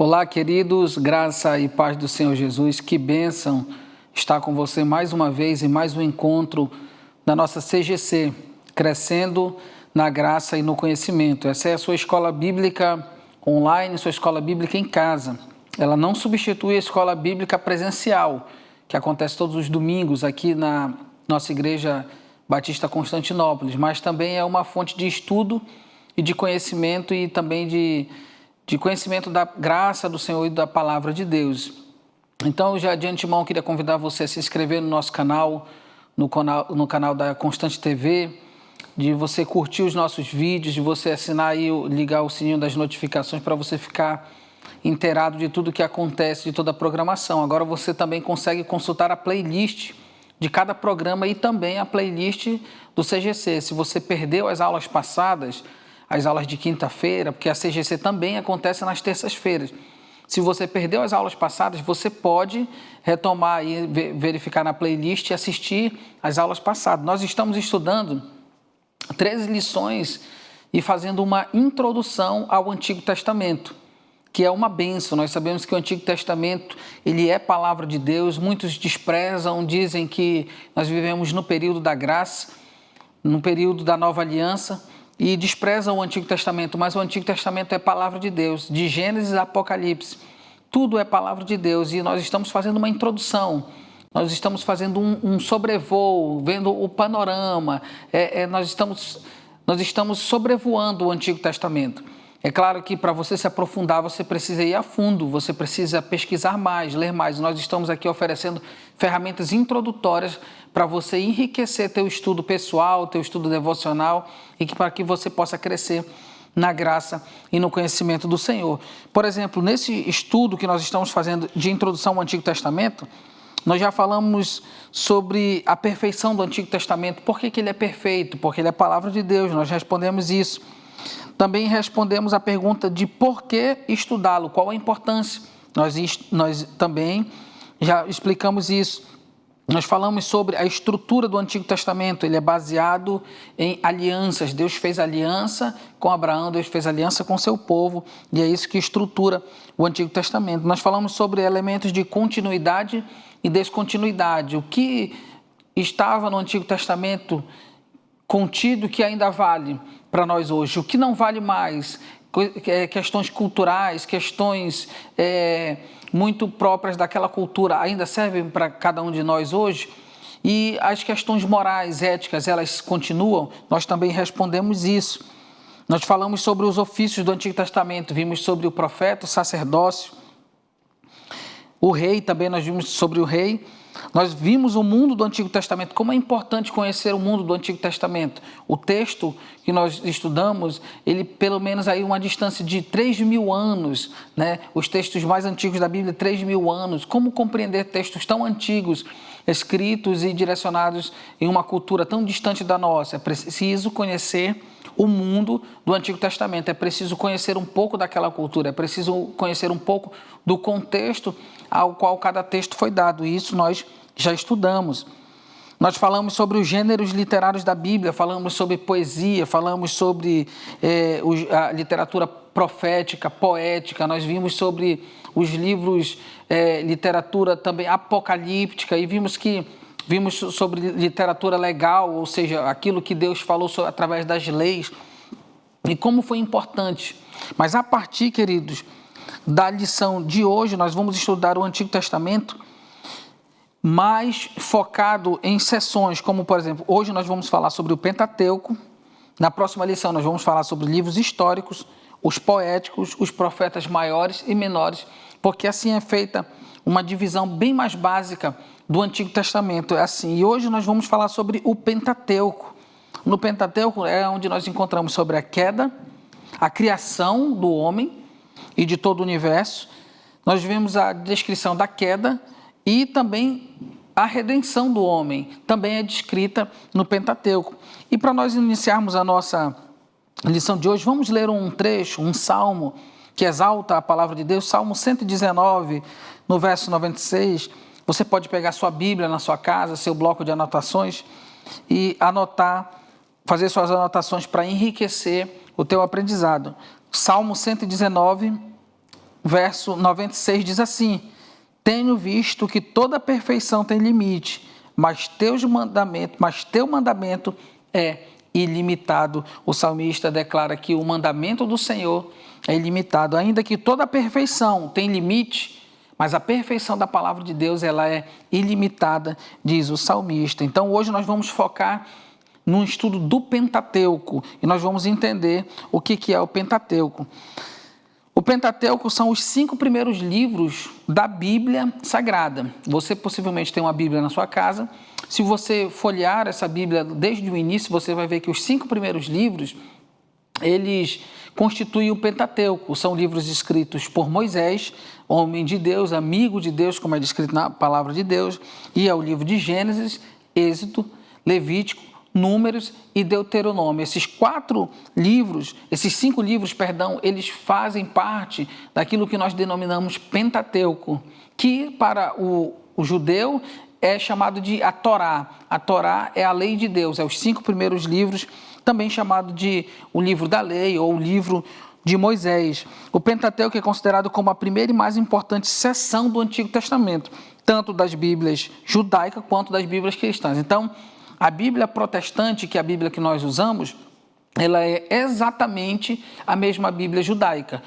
Olá, queridos, graça e paz do Senhor Jesus, que bênção estar com você mais uma vez em mais um encontro da nossa CGC, crescendo na graça e no conhecimento. Essa é a sua escola bíblica online, sua escola bíblica em casa. Ela não substitui a escola bíblica presencial, que acontece todos os domingos aqui na nossa Igreja Batista Constantinópolis, mas também é uma fonte de estudo e de conhecimento e também de conhecimento da graça do Senhor e da palavra de Deus. Então, já de antemão, queria convidar você a se inscrever no nosso canal, no canal da Constante TV, de você curtir os nossos vídeos, de você assinar e ligar o sininho das notificações para você ficar inteirado de tudo que acontece, de toda a programação. Agora você também consegue consultar a playlist de cada programa e também a playlist do CGC. Se você perdeu as aulas passadas, as aulas de quinta-feira, porque a CGC também acontece nas terças-feiras. Se você perdeu as aulas passadas, você pode retomar e verificar na playlist e assistir as aulas passadas. Nós estamos estudando 13 lições e fazendo uma introdução ao Antigo Testamento, que é uma bênção. Nós sabemos que o Antigo Testamento, ele é palavra de Deus. Muitos desprezam, dizem que nós vivemos no período da graça, no período da nova aliança, e desprezam o Antigo Testamento, mas o Antigo Testamento é palavra de Deus, de Gênesis a Apocalipse, tudo é palavra de Deus, e nós estamos fazendo uma introdução, nós estamos fazendo um sobrevoo, vendo o panorama, nós estamos sobrevoando o Antigo Testamento. É claro que para você se aprofundar, você precisa ir a fundo, você precisa pesquisar mais, ler mais. Nós estamos aqui oferecendo ferramentas introdutórias para você enriquecer teu estudo pessoal, teu estudo devocional e para que você possa crescer na graça e no conhecimento do Senhor. Por exemplo, nesse estudo que nós estamos fazendo de introdução ao Antigo Testamento, nós já falamos sobre a perfeição do Antigo Testamento. Por que ele é perfeito? Porque ele é a palavra de Deus, nós respondemos isso. Também respondemos a pergunta de por que estudá-lo, qual a importância. Nós também já explicamos isso. Nós falamos sobre a estrutura do Antigo Testamento, ele é baseado em alianças. Deus fez aliança com Abraão, Deus fez aliança com seu povo, e é isso que estrutura o Antigo Testamento. Nós falamos sobre elementos de continuidade e descontinuidade. O que estava no Antigo Testamento contido que ainda vale para nós hoje, o que não vale mais, questões culturais, questões muito próprias daquela cultura ainda servem para cada um de nós hoje, e as questões morais, éticas, elas continuam. Nós também respondemos isso. Nós falamos sobre os ofícios do Antigo Testamento, vimos sobre o profeta, o sacerdócio, o rei, também nós vimos sobre o rei. Nós vimos o mundo do Antigo Testamento, como é importante conhecer o mundo do Antigo Testamento. O texto que nós estudamos, ele pelo menos aí uma distância de 3.000 anos, né? Os textos mais antigos da Bíblia, 3.000 anos. Como compreender textos tão antigos, escritos e direcionados em uma cultura tão distante da nossa? É preciso conhecer o mundo do Antigo Testamento, é preciso conhecer um pouco daquela cultura, é preciso conhecer um pouco do contexto ao qual cada texto foi dado, e isso nós já estudamos. Nós falamos sobre os gêneros literários da Bíblia, falamos sobre poesia, falamos sobre a literatura profética, poética, nós vimos sobre os livros, literatura também apocalíptica, e vimos sobre literatura legal, ou seja, aquilo que Deus falou através das leis, e como foi importante. Mas a partir, queridos, da lição de hoje, nós vamos estudar o Antigo Testamento mais focado em seções, como por exemplo, hoje nós vamos falar sobre o Pentateuco, na próxima lição nós vamos falar sobre livros históricos, os poéticos, os profetas maiores e menores, porque assim é feita uma divisão bem mais básica do Antigo Testamento, é assim. E hoje nós vamos falar sobre o Pentateuco. No Pentateuco é onde nós encontramos sobre a queda, a criação do homem e de todo o universo. Nós vemos a descrição da queda e também a redenção do homem, também é descrita no Pentateuco. E para nós iniciarmos a nossa lição de hoje, vamos ler um trecho, um salmo que exalta a palavra de Deus, Salmo 119, no verso 96. Você pode pegar sua Bíblia na sua casa, seu bloco de anotações e anotar, fazer suas anotações para enriquecer o teu aprendizado. Salmo 119, verso 96 diz assim: tenho visto que toda perfeição tem limite, mas teu mandamento é ilimitado. O salmista declara que o mandamento do Senhor é ilimitado, ainda que toda perfeição tem limite, mas a perfeição da palavra de Deus ela é ilimitada, diz o salmista. Então hoje nós vamos focar no estudo do Pentateuco e nós vamos entender o que é o Pentateuco. O Pentateuco são os 5 primeiros livros da Bíblia Sagrada. Você possivelmente tem uma Bíblia na sua casa. Se você folhear essa Bíblia desde o início, você vai ver que os 5 primeiros livros, eles constituem o Pentateuco. São livros escritos por Moisés, homem de Deus, amigo de Deus, como é descrito na palavra de Deus, e é o livro de Gênesis, Êxodo, Levítico, Números e Deuteronômio. Esses 5 livros, eles fazem parte daquilo que nós denominamos Pentateuco, que para o judeu é chamado de a Torá. A Torá é a lei de Deus, é os 5 primeiros livros, também chamado de o livro da lei ou o livro de Moisés. O Pentateuco é considerado como a primeira e mais importante seção do Antigo Testamento, tanto das Bíblias judaicas quanto das Bíblias cristãs. Então, a Bíblia protestante, que é a Bíblia que nós usamos, ela é exatamente a mesma Bíblia judaica.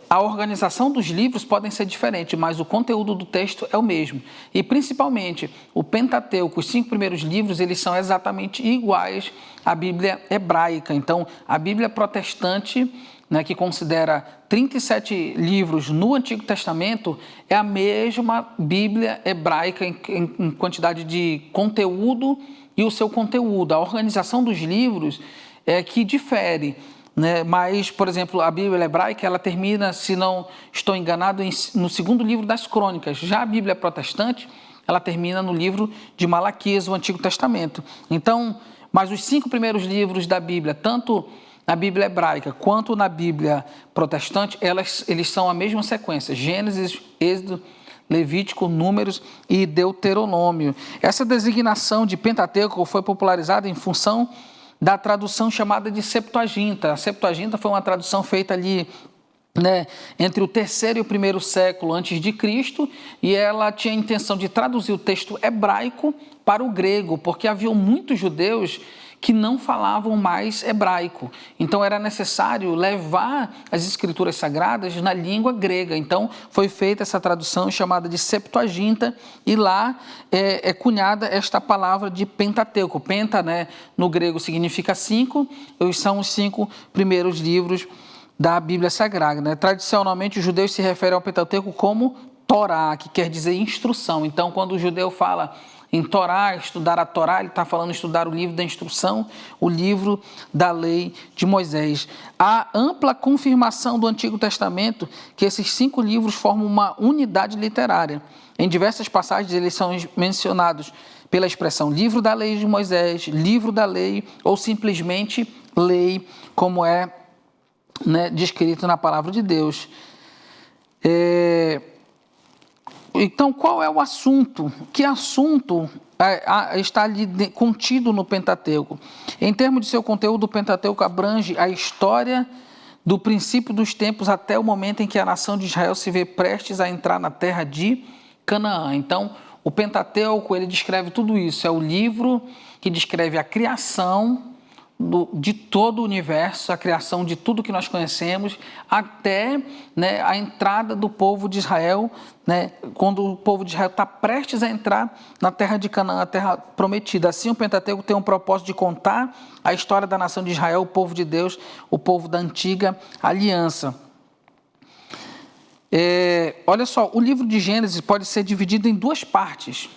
A organização dos livros podem ser diferente, mas o conteúdo do texto é o mesmo. E principalmente o Pentateuco, os 5 primeiros livros, eles são exatamente iguais à Bíblia hebraica. Então, a Bíblia protestante, né, que considera 37 livros no Antigo Testamento, é a mesma Bíblia hebraica em quantidade de conteúdo e o seu conteúdo. A organização dos livros é que difere, né? Mas, por exemplo, a Bíblia hebraica, ela termina, se não estou enganado, no 2º livro das Crônicas. Já a Bíblia protestante, ela termina no livro de Malaquias, o Antigo Testamento. Então, mas os 5 primeiros livros da Bíblia, tanto na Bíblia hebraica quanto na Bíblia protestante, eles são a mesma sequência: Gênesis, Êxodo, Levítico, Números e Deuteronômio. Essa designação de Pentateuco foi popularizada em função da tradução chamada de Septuaginta. A Septuaginta foi uma tradução feita ali, né, entre o 3º e o 1º século antes de Cristo, e ela tinha a intenção de traduzir o texto hebraico para o grego, porque havia muitos judeus que não falavam mais hebraico. Então era necessário levar as escrituras sagradas na língua grega. Então foi feita essa tradução chamada de Septuaginta, e lá é cunhada esta palavra de Pentateuco. Penta, né, no grego significa 5, e são os 5 primeiros livros da Bíblia Sagrada, né? Tradicionalmente os judeus se referem ao Pentateuco como Torá, que quer dizer instrução. Então quando o judeu fala em Torá, estudar a Torá, ele está falando estudar o livro da instrução, o livro da lei de Moisés. Há ampla confirmação do Antigo Testamento que esses 5 livros formam uma unidade literária. Em diversas passagens eles são mencionados pela expressão livro da lei de Moisés, livro da lei ou simplesmente lei, como é, né, descrito na palavra de Deus. Então, qual é o assunto? Que assunto está ali contido no Pentateuco? Em termos de seu conteúdo, o Pentateuco abrange a história do princípio dos tempos até o momento em que a nação de Israel se vê prestes a entrar na terra de Canaã. Então, o Pentateuco, ele descreve tudo isso. É o livro que descreve a criação de todo o universo, a criação de tudo que nós conhecemos, até, né, a entrada do povo de Israel, né, quando o povo de Israel está prestes a entrar na terra de Canaã, a terra prometida. Assim, o Pentateuco tem um propósito de contar a história da nação de Israel, o povo de Deus, o povo da antiga aliança. Olha só, o livro de Gênesis pode ser dividido em 2 partes.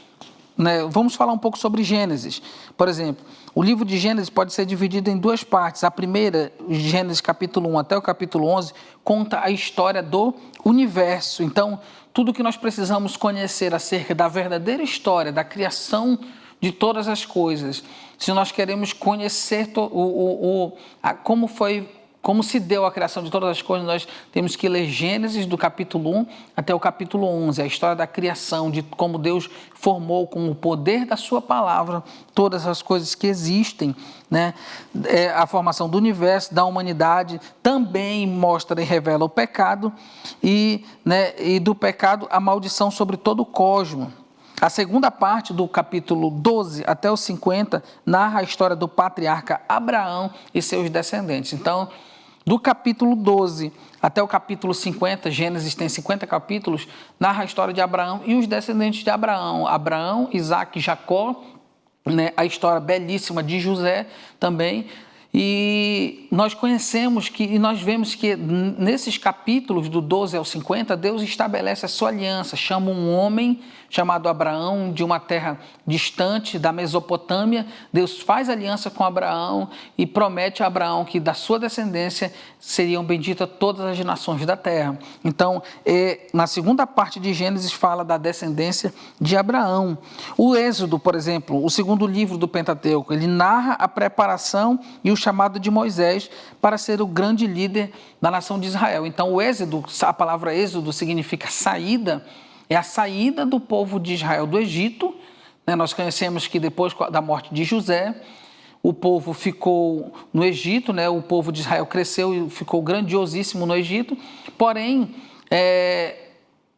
Né? Vamos falar um pouco sobre Gênesis. Por exemplo, o livro de Gênesis pode ser dividido em 2 partes. A primeira, Gênesis capítulo 1 até o capítulo 11, conta a história do universo. Então, tudo que nós precisamos conhecer acerca da verdadeira história, da criação de todas as coisas, se nós queremos conhecer como foi como se deu a criação de todas as coisas, nós temos que ler Gênesis do capítulo 1 até o capítulo 11, a história da criação, de como Deus formou com o poder da sua palavra todas as coisas que existem, né? A formação do universo, da humanidade, também mostra e revela o pecado e do pecado a maldição sobre todo o cosmos. A segunda parte do capítulo 12 até o 50 narra a história do patriarca Abraão e seus descendentes. Então, do capítulo 12 até o capítulo 50, Gênesis tem 50 capítulos, narra a história de Abraão e os descendentes de Abraão. Abraão, Isaac e Jacó, a história belíssima de José também. E nós conhecemos e nós vemos que nesses capítulos do 12 ao 50, Deus estabelece a sua aliança, chama um homem chamado Abraão de uma terra distante da Mesopotâmia. Deus faz aliança com Abraão e promete a Abraão que da sua descendência seriam benditas todas as nações da terra. Então, na segunda parte de Gênesis fala da descendência de Abraão. O Êxodo, por exemplo, o segundo livro do Pentateuco, ele narra a preparação e o chamado de Moisés para ser o grande líder da nação de Israel. Então, o Êxodo, a palavra Êxodo significa saída, é a saída do povo de Israel do Egito. Nós conhecemos que depois da morte de José, o povo ficou no Egito, o povo de Israel cresceu e ficou grandiosíssimo no Egito, porém,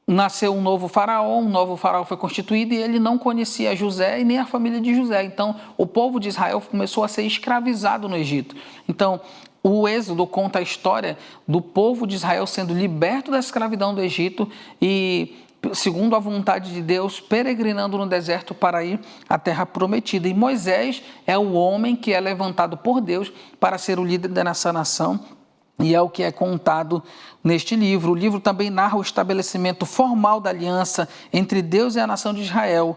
nasceu um novo faraó foi constituído e ele não conhecia José e nem a família de José. Então, o povo de Israel começou a ser escravizado no Egito. Então, o Êxodo conta a história do povo de Israel sendo liberto da escravidão do Egito e, segundo a vontade de Deus, peregrinando no deserto para ir à terra prometida. E Moisés é o homem que é levantado por Deus para ser o líder dessa nação. E é o que é contado neste livro. O livro também narra o estabelecimento formal da aliança entre Deus e a nação de Israel,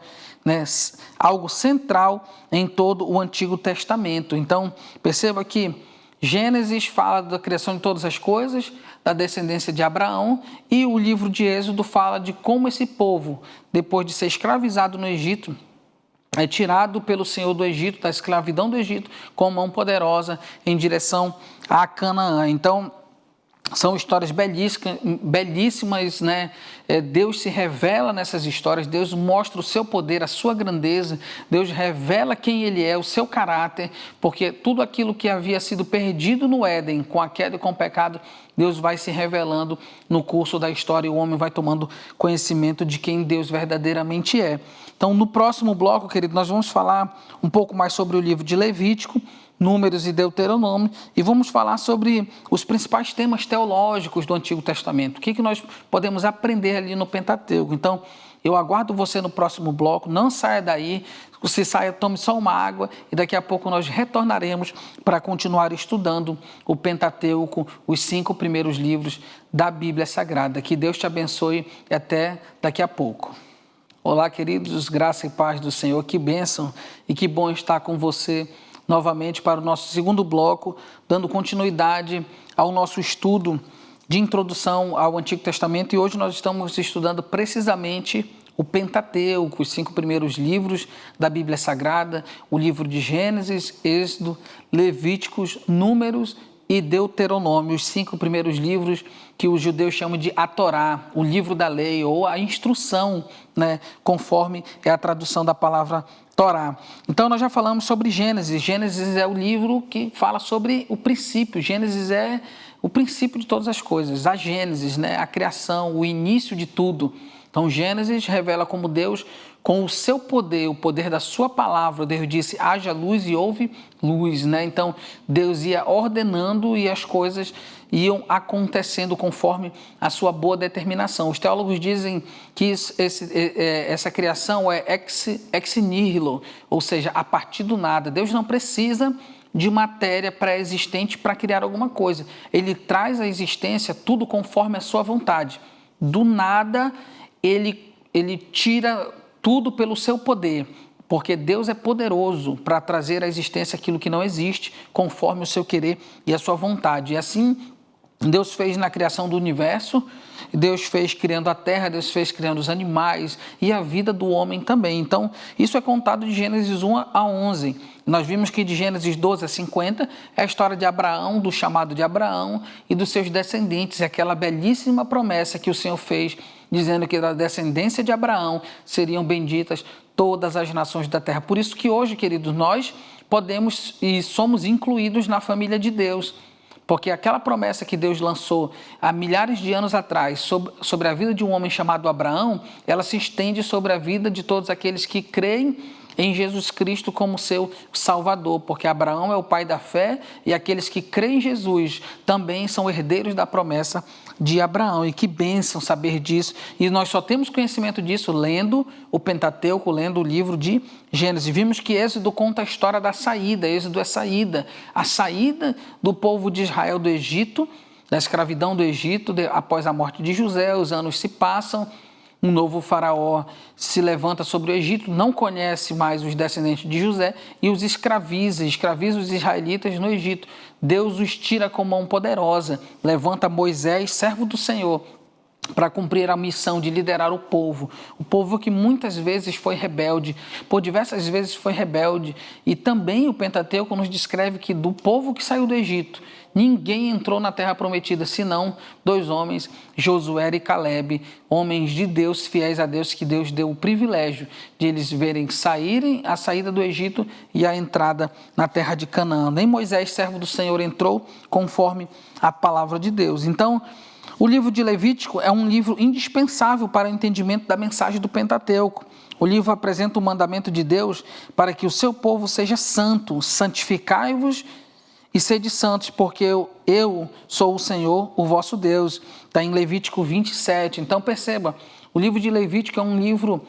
algo central em todo o Antigo Testamento. Então, perceba que Gênesis fala da criação de todas as coisas, da descendência de Abraão, e o livro de Êxodo fala de como esse povo, depois de ser escravizado no Egito, é tirado pelo Senhor do Egito, da escravidão do Egito, com mão poderosa em direção a Canaã. Então, são histórias belíssimas, Deus se revela nessas histórias, Deus mostra o seu poder, a sua grandeza, Deus revela quem Ele é, o seu caráter, porque tudo aquilo que havia sido perdido no Éden, com a queda e com o pecado, Deus vai se revelando no curso da história e o homem vai tomando conhecimento de quem Deus verdadeiramente é. Então, no próximo bloco, querido, nós vamos falar um pouco mais sobre o livro de Levítico, Números e Deuteronômio, e vamos falar sobre os principais temas teológicos do Antigo Testamento. O que nós podemos aprender ali no Pentateuco. Então, eu aguardo você no próximo bloco, não saia daí, se saia, tome só uma água e daqui a pouco nós retornaremos para continuar estudando o Pentateuco, os 5 primeiros livros da Bíblia Sagrada. Que Deus te abençoe e até daqui a pouco. Olá, queridos, graça e paz do Senhor, que bênção e que bom estar com você novamente para o nosso segundo bloco, dando continuidade ao nosso estudo de introdução ao Antigo Testamento. E hoje nós estamos estudando precisamente o Pentateuco, os 5 primeiros livros da Bíblia Sagrada, o livro de Gênesis, Êxodo, Levíticos, Números e Deuteronômio, os 5 primeiros livros que os judeus chamam de a Torá, o livro da lei ou a instrução, conforme é a tradução da palavra Torá. Então, nós já falamos sobre Gênesis. Gênesis é o livro que fala sobre o princípio. Gênesis é o princípio de todas as coisas. A Gênesis, a criação, o início de tudo. Então, Gênesis revela como Deus, com o seu poder, o poder da sua palavra, Deus disse, haja luz e houve luz. Então, Deus ia ordenando e as coisas iam acontecendo conforme a sua boa determinação. Os teólogos dizem que essa criação é ex nihilo, ou seja, a partir do nada. Deus não precisa de matéria pré-existente para criar alguma coisa. Ele traz à existência tudo conforme a sua vontade. Do nada, ele tira tudo pelo seu poder, porque Deus é poderoso para trazer à existência aquilo que não existe, conforme o seu querer e a sua vontade. E assim, Deus fez na criação do universo, Deus fez criando a terra, Deus fez criando os animais e a vida do homem também. Então, isso é contado de Gênesis 1 a 11. Nós vimos que de Gênesis 12 a 50 é a história de Abraão, do chamado de Abraão e dos seus descendentes, aquela belíssima promessa que o Senhor fez, dizendo que da descendência de Abraão seriam benditas todas as nações da terra. Por isso que hoje, queridos, nós podemos e somos incluídos na família de Deus. Porque aquela promessa que Deus lançou há milhares de anos atrás sobre a vida de um homem chamado Abraão, ela se estende sobre a vida de todos aqueles que creem em Jesus Cristo como seu Salvador, porque Abraão é o pai da fé e aqueles que creem em Jesus também são herdeiros da promessa de Abraão. E que bênção saber disso. E nós só temos conhecimento disso lendo o Pentateuco, lendo o livro de Gênesis. Vimos que Êxodo conta a história da saída. Êxodo é a saída do povo de Israel do Egito, da escravidão do Egito, após a morte de José. Os anos se passam, um novo faraó se levanta sobre o Egito, não conhece mais os descendentes de José e os escraviza os israelitas no Egito. Deus os tira com mão poderosa, levanta Moisés, servo do Senhor, para cumprir a missão de liderar o povo que muitas vezes foi rebelde, por diversas vezes foi rebelde. E também o Pentateuco nos descreve que do povo que saiu do Egito, ninguém entrou na terra prometida, senão 2 homens, Josué e Calebe, homens de Deus, fiéis a Deus, que Deus deu o privilégio de eles verem saírem a saída do Egito e a entrada na terra de Canaã. Nem Moisés, servo do Senhor, entrou conforme a palavra de Deus. Então, o livro de Levítico é um livro indispensável para o entendimento da mensagem do Pentateuco. O livro apresenta o mandamento de Deus para que o seu povo seja santo. Santificai-vos e sede santos, porque eu sou o Senhor, o vosso Deus. Está em Levítico 27. Então perceba, o livro de Levítico é um livro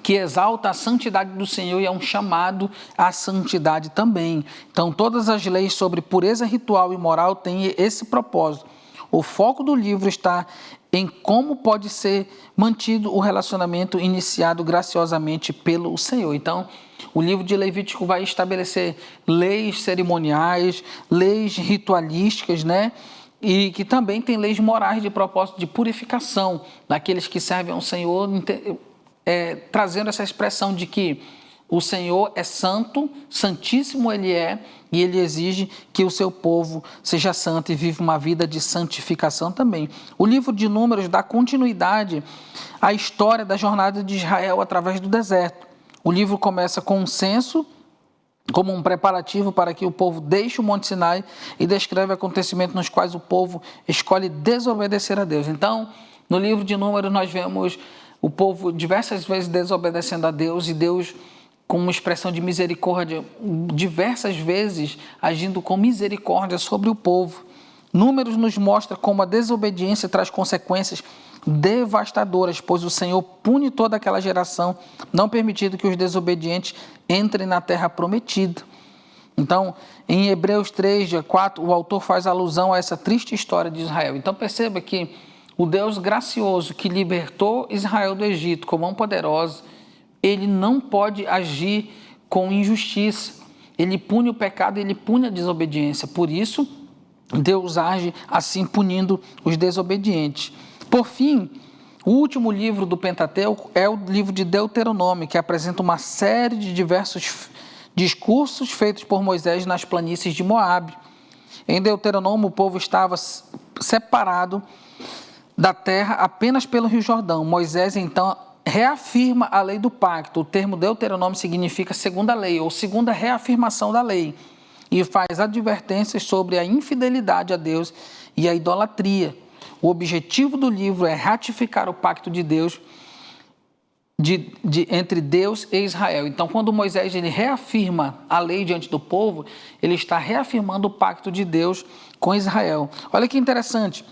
que exalta a santidade do Senhor e é um chamado à santidade também. Então todas as leis sobre pureza ritual e moral têm esse propósito. O foco do livro está em como pode ser mantido o relacionamento iniciado graciosamente pelo Senhor. Então, o livro de Levítico vai estabelecer leis cerimoniais, leis ritualísticas, né? E que também tem leis morais de propósito de purificação daqueles que servem ao Senhor, trazendo essa expressão de que o Senhor é santo, santíssimo Ele é, e Ele exige que o seu povo seja santo e viva uma vida de santificação também. O livro de Números dá continuidade à história da jornada de Israel através do deserto. O livro começa com um censo, como um preparativo para que o povo deixe o Monte Sinai, e descreve acontecimentos nos quais o povo escolhe desobedecer a Deus. Então, no livro de Números nós vemos o povo diversas vezes desobedecendo a Deus e Deus, com uma expressão de misericórdia, diversas vezes agindo com misericórdia sobre o povo. Números nos mostra como a desobediência traz consequências devastadoras, pois o Senhor pune toda aquela geração, não permitindo que os desobedientes entrem na terra prometida. Então, em Hebreus 3, dia 4, o autor faz alusão a essa triste história de Israel. Então perceba que o Deus gracioso que libertou Israel do Egito com mão poderosa, Ele não pode agir com injustiça. Ele pune o pecado, Ele pune a desobediência. Por isso, Deus age assim, punindo os desobedientes. Por fim, o último livro do Pentateuco é o livro de Deuteronômio, que apresenta uma série de diversos discursos feitos por Moisés nas planícies de Moabe. Em Deuteronômio, o povo estava separado da terra apenas pelo Rio Jordão. Moisés, então, reafirma a lei do pacto. O termo Deuteronômio significa segunda lei, ou segunda reafirmação da lei, e faz advertências sobre a infidelidade a Deus e a idolatria. O objetivo do livro é ratificar o pacto de Deus, entre Deus e Israel. Então, quando Moisés ele reafirma a lei diante do povo, ele está reafirmando o pacto de Deus com Israel. Olha que interessante,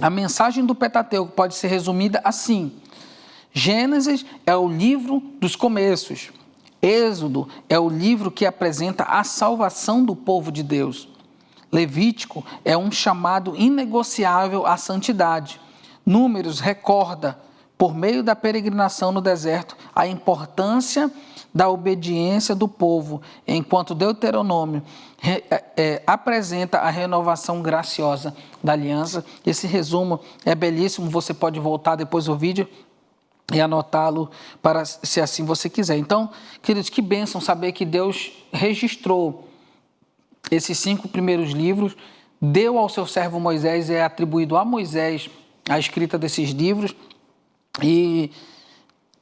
a mensagem do Pentateuco pode ser resumida assim: Gênesis é o livro dos começos. Êxodo é o livro que apresenta a salvação do povo de Deus. Levítico é um chamado inegociável à santidade. Números recorda por meio da peregrinação no deserto, a importância da obediência do povo, enquanto Deuteronômio apresenta a renovação graciosa da aliança. Esse resumo é belíssimo, você pode voltar depois do vídeo e anotá-lo para, se assim você quiser. Então, queridos, que bênção saber que Deus registrou esses 5 primeiros livros, deu ao seu servo Moisés, é atribuído a Moisés a escrita desses livros, e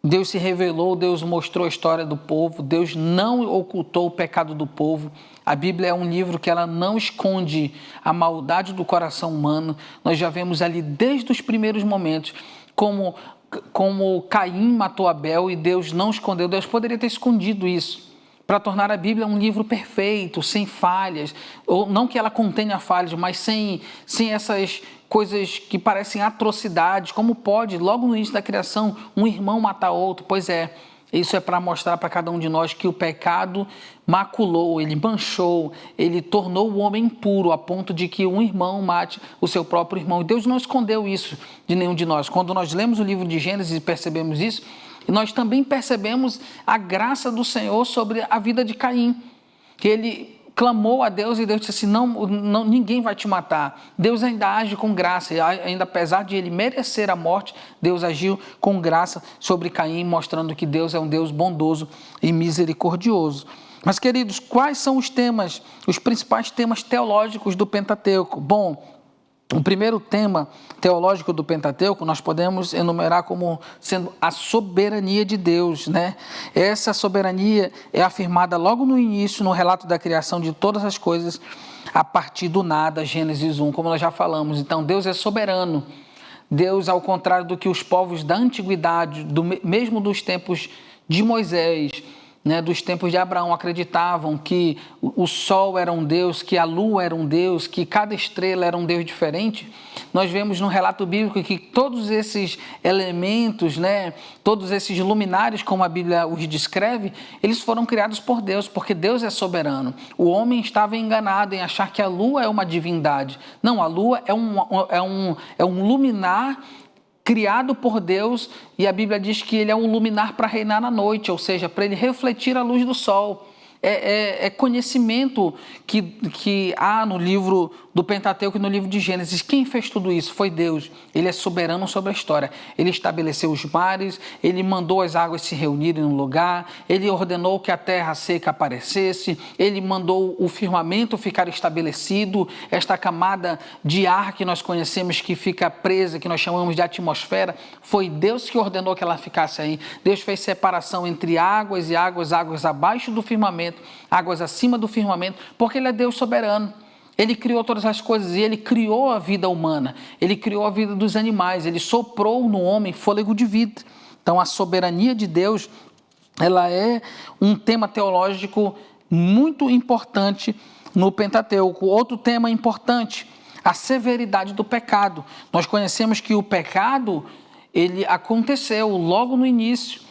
Deus se revelou, Deus mostrou a história do povo, Deus não ocultou o pecado do povo. A Bíblia é um livro que ela não esconde a maldade do coração humano. Nós já vemos ali desde os primeiros momentos como Caim matou Abel e Deus não escondeu. Deus poderia ter escondido isso para tornar a Bíblia um livro perfeito, sem falhas, ou não que ela contenha falhas, mas sem essas coisas que parecem atrocidades. Como pode, logo no início da criação, um irmão matar outro? Pois é, isso é para mostrar para cada um de nós que o pecado maculou, ele manchou, ele tornou o homem impuro, a ponto de que um irmão mate o seu próprio irmão. E Deus não escondeu isso de nenhum de nós. Quando nós lemos o livro de Gênesis e percebemos isso, nós também percebemos a graça do Senhor sobre a vida de Caim, que ele clamou a Deus e Deus disse assim, não, ninguém vai te matar. Deus ainda age com graça, e ainda apesar de ele merecer a morte, Deus agiu com graça sobre Caim, mostrando que Deus é um Deus bondoso e misericordioso. Mas, queridos, quais são os principais temas teológicos do Pentateuco? Bom, o primeiro tema teológico do Pentateuco nós podemos enumerar como sendo a soberania de Deus, né? Essa soberania é afirmada logo no início, no relato da criação de todas as coisas, a partir do nada, Gênesis 1, como nós já falamos. Então, Deus é soberano. Deus, ao contrário do que os povos da antiguidade, mesmo dos tempos de Moisés, né, dos tempos de Abraão, acreditavam que o sol era um Deus, que a lua era um Deus, que cada estrela era um Deus diferente. Nós vemos no relato bíblico que todos esses elementos, né, todos esses luminares, como a Bíblia os descreve, eles foram criados por Deus, porque Deus é soberano. O homem estava enganado em achar que a lua é uma divindade. Não, a lua é um luminar criado por Deus, e a Bíblia diz que ele é um luminar para reinar na noite, ou seja, para ele refletir a luz do sol. É conhecimento que há no livro do Pentateuco e no livro de Gênesis. Quem fez tudo isso? Foi Deus. Ele é soberano sobre a história. Ele estabeleceu os mares, ele mandou as águas se reunirem no lugar, ele ordenou que a terra seca aparecesse, ele mandou o firmamento ficar estabelecido, esta camada de ar que nós conhecemos que fica presa, que nós chamamos de atmosfera, foi Deus que ordenou que ela ficasse aí. Deus fez separação entre águas e águas, águas abaixo do firmamento, águas acima do firmamento, porque ele é Deus soberano. Ele criou todas as coisas e ele criou a vida humana, ele criou a vida dos animais, ele soprou no homem fôlego de vida. Então, a soberania de Deus, ela é um tema teológico muito importante no Pentateuco. Outro tema importante, a severidade do pecado. Nós conhecemos que o pecado, ele aconteceu logo no início.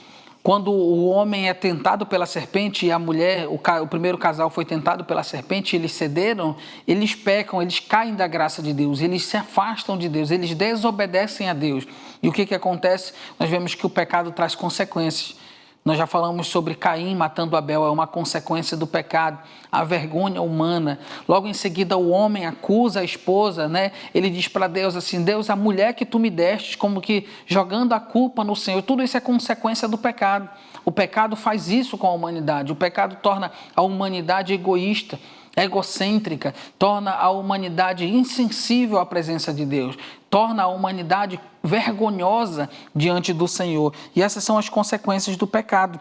Quando o homem é tentado pela serpente e a mulher, o primeiro casal foi tentado pela serpente, eles cederam, eles pecam, eles caem da graça de Deus, eles se afastam de Deus, eles desobedecem a Deus. E o que acontece? Nós vemos que o pecado traz consequências. Nós já falamos sobre Caim matando Abel, é uma consequência do pecado, a vergonha humana. Logo em seguida o homem acusa a esposa, né? Ele diz para Deus assim, Deus, a mulher que tu me destes, como que jogando a culpa no Senhor. Tudo isso é consequência do pecado. O pecado faz isso com a humanidade, o pecado torna a humanidade egoísta, egocêntrica, torna a humanidade insensível à presença de Deus, torna a humanidade vergonhosa diante do Senhor. E essas são as consequências do pecado.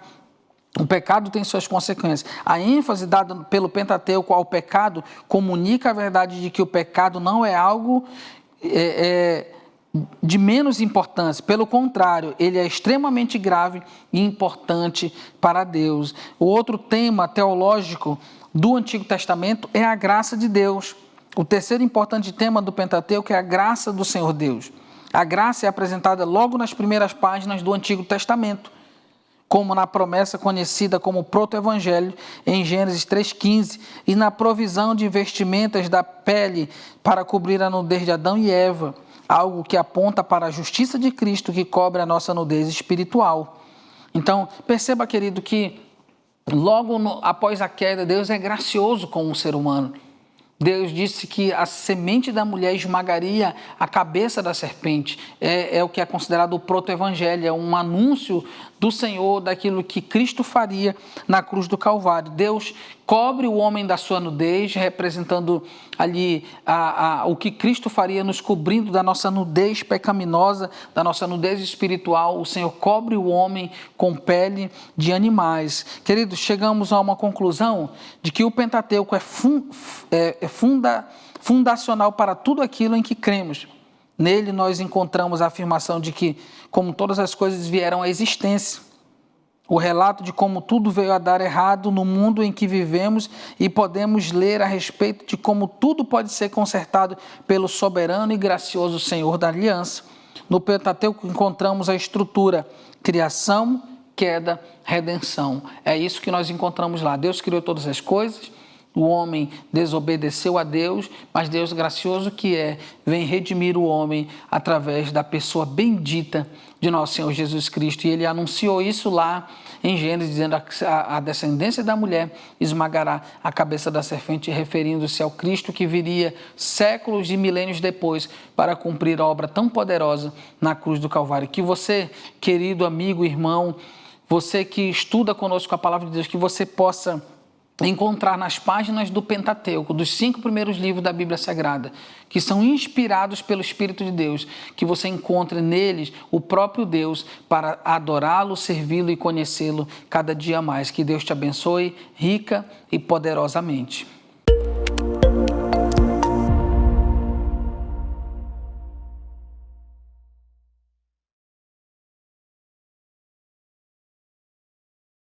O pecado tem suas consequências. A ênfase dada pelo Pentateuco ao pecado comunica a verdade de que o pecado não é algo de menos importância. Pelo contrário, ele é extremamente grave e importante para Deus. O outro tema teológico do Antigo Testamento é a graça de Deus. O terceiro importante tema do Pentateuco é a graça do Senhor Deus. A graça é apresentada logo nas primeiras páginas do Antigo Testamento, como na promessa conhecida como proto-evangelho em Gênesis 3,15 e na provisão de vestimentas da pele para cobrir a nudez de Adão e Eva. algo que aponta para a justiça de Cristo que cobre a nossa nudez espiritual. Então, perceba, querido, que logo após a queda, Deus é gracioso com o ser humano. Deus disse que a semente da mulher esmagaria a cabeça da serpente. É o que é considerado o proto-evangelho, é um anúncio do Senhor daquilo que Cristo faria na cruz do Calvário. Deus cobre o homem da sua nudez, representando ali o que Cristo faria, nos cobrindo da nossa nudez pecaminosa, da nossa nudez espiritual. O Senhor cobre o homem com pele de animais. Queridos, chegamos a uma conclusão de que o Pentateuco é fundacional para tudo aquilo em que cremos. Nele nós encontramos a afirmação de que, como todas as coisas vieram à existência, o relato de como tudo veio a dar errado no mundo em que vivemos, e podemos ler a respeito de como tudo pode ser consertado pelo soberano e gracioso Senhor da aliança. No Pentateuco encontramos a estrutura: criação, queda, redenção. É isso que nós encontramos lá. Deus criou todas as coisas. O homem desobedeceu a Deus, mas Deus, gracioso que é, vem redimir o homem através da pessoa bendita de nosso Senhor Jesus Cristo. E ele anunciou isso lá em Gênesis, dizendo que a descendência da mulher esmagará a cabeça da serpente, referindo-se ao Cristo que viria séculos e milênios depois para cumprir a obra tão poderosa na cruz do Calvário. Que você, querido amigo, irmão, você que estuda conosco a palavra de Deus, que você possa encontrar nas páginas do Pentateuco, dos 5 primeiros livros da Bíblia Sagrada, que são inspirados pelo Espírito de Deus, que você encontre neles o próprio Deus para adorá-lo, servi-lo e conhecê-lo cada dia mais. Que Deus te abençoe rica e poderosamente.